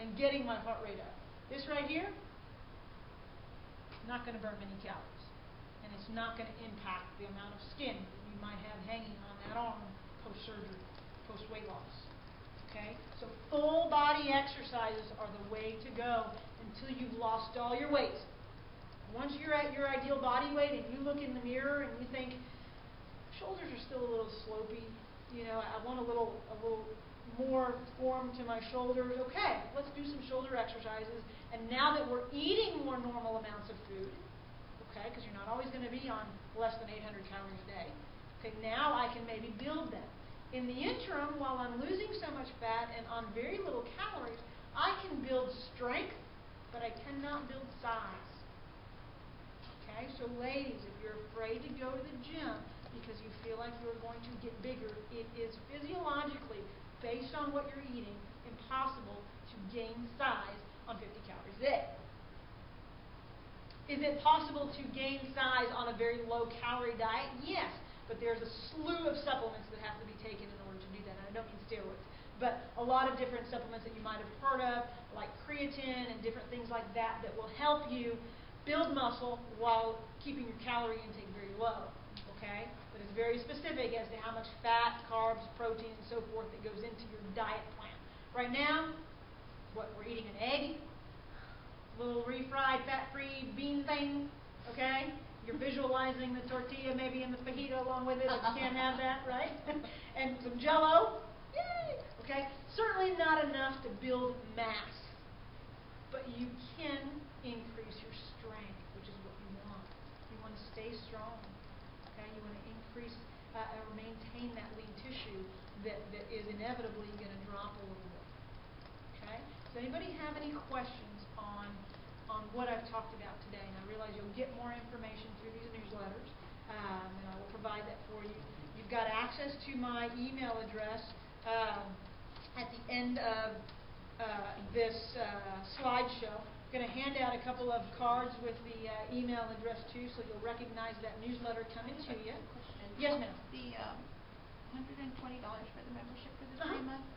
and getting my heart rate up. This right here, not going to burn many calories, and it's not going to impact the amount of skin that you might have hanging on that arm post-surgery, post-weight loss. Okay? So full body exercises are the way to go until you've lost all your weight. Once you're at your ideal body weight and you look in the mirror and you think, shoulders are still a little slopey, you know, I want a little more form to my shoulders. Okay, let's do some shoulder exercises. And now that we're eating more normal amounts of food, okay, because you're not always going to be on less than 800 calories a day, okay, now I can maybe build them. In the interim, while I'm losing so much fat and on very little calories, I can build strength, but I cannot build size. Okay, so ladies, if you're afraid to go to the gym because you feel like you're going to get bigger, it is physiologically, based on what you're eating, impossible to gain size on 50 calories a day. Is it possible to gain size on a very low-calorie diet? Yes, but there's a slew of supplements that have to be taken in order to do that. And I don't mean steroids, but a lot of different supplements that you might have heard of, like creatine and different things like that, that will help you build muscle while keeping your calorie intake very low. Okay? But it's very specific as to how much fat, carbs, protein, and so forth that goes into your diet plan. Right now, we're eating an egg, a little refried, fat-free bean thing, okay? You're visualizing the tortilla maybe in the fajita along with it, but you can't have that, right? And some Jell-O, yay! Okay? Certainly not enough to build mass, but you can increase your strength, which is what you want. You want to stay strong. Okay? You want to increase or maintain that lean tissue that is inevitably going to drop a little bit. Okay? Does anybody have any questions on what I've talked about today? And I realize you'll get more information through these newsletters, and I will provide that for you. You've got access to my email address at the end of this slideshow. I'm going to hand out a couple of cards with the email address too, so you'll recognize that newsletter coming to you. Yes, ma'am. The $120 for the membership for the 3 months.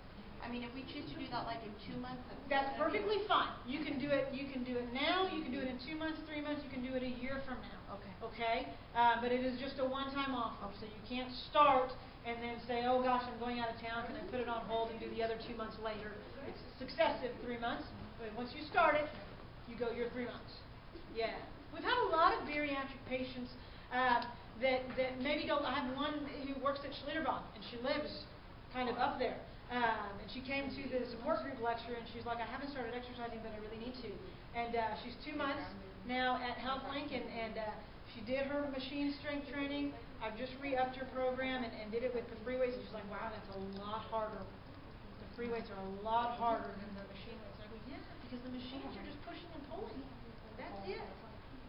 I mean, if we choose to do that like in 2 months, that's perfectly fine. You can do it. You can do it now. You can do it in 2 months, 3 months. You can do it a year from now. Okay. Okay. But it is just a one-time offer, so you can't start and then say, "Oh gosh, I'm going out of town. Can I put it on hold and do the other 2 months later?" It's successive 3 months, but once you start it, you go your 3 months. Yeah. We've had a lot of bariatric patients that maybe don't. I have one who works at Schlitterbahn, and she lives kind of up there. And she came to the support group lecture, and she's like, "I haven't started exercising, but I really need to." And she's 2 months now at HealthLink, and she did her machine strength training. I've just re-upped her program and did it with the free weights. And she's like, "Wow, that's a lot harder. The free weights are a lot harder than the machine weights." I go, "Yeah, because the machines are just pushing and pulling. That's it.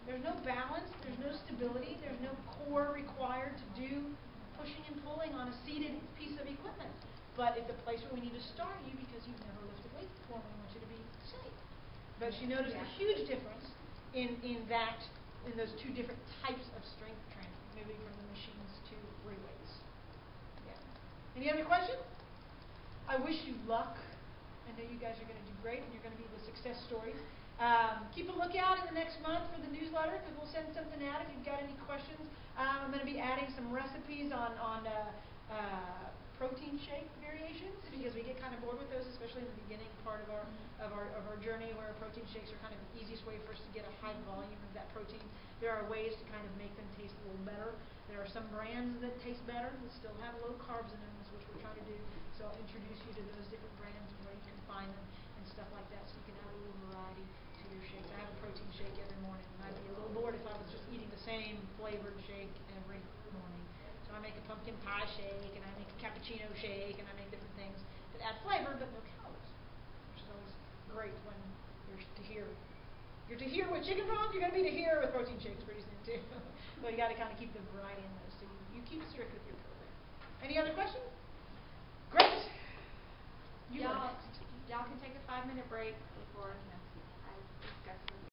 There's no balance. There's no stability. There's no core required to do pushing and pulling on a seated piece of equipment. But it's a place where we need to start you because you've never lifted weights before. We want you to be safe." But she noticed a huge difference in those two different types of strength training, moving from the machines to free weights. Yeah. Any other questions? I wish you luck. I know you guys are going to do great, and you're going to be the success stories. Keep a lookout in the next month for the newsletter, because we'll send something out if you've got any questions. I'm going to be adding some recipes on protein shake variations, because we get kind of bored with those, especially in the beginning part of our journey, where protein shakes are kind of the easiest way for us to get a high volume of that protein. There are ways to kind of make them taste a little better. There are some brands that taste better that still have low carbs in them, which we're trying to do. So I'll introduce you to those different brands and where you can find them and stuff like that, so you can add a little variety to your shakes. I have a protein shake every morning, and I'd be a little bored if I was just eating the same flavored shake every morning. So I make a pumpkin pie shake, and I make a cappuccino shake, and I make different things that add flavor but no calories, which is always great when you're to hear. You're to hear with chicken broth, you're going to be to hear with protein shakes pretty soon too. So you got to kind of keep the variety in those, so you keep strict with your program. Any other questions? Great. Y'all can take a 5-minute break before I discuss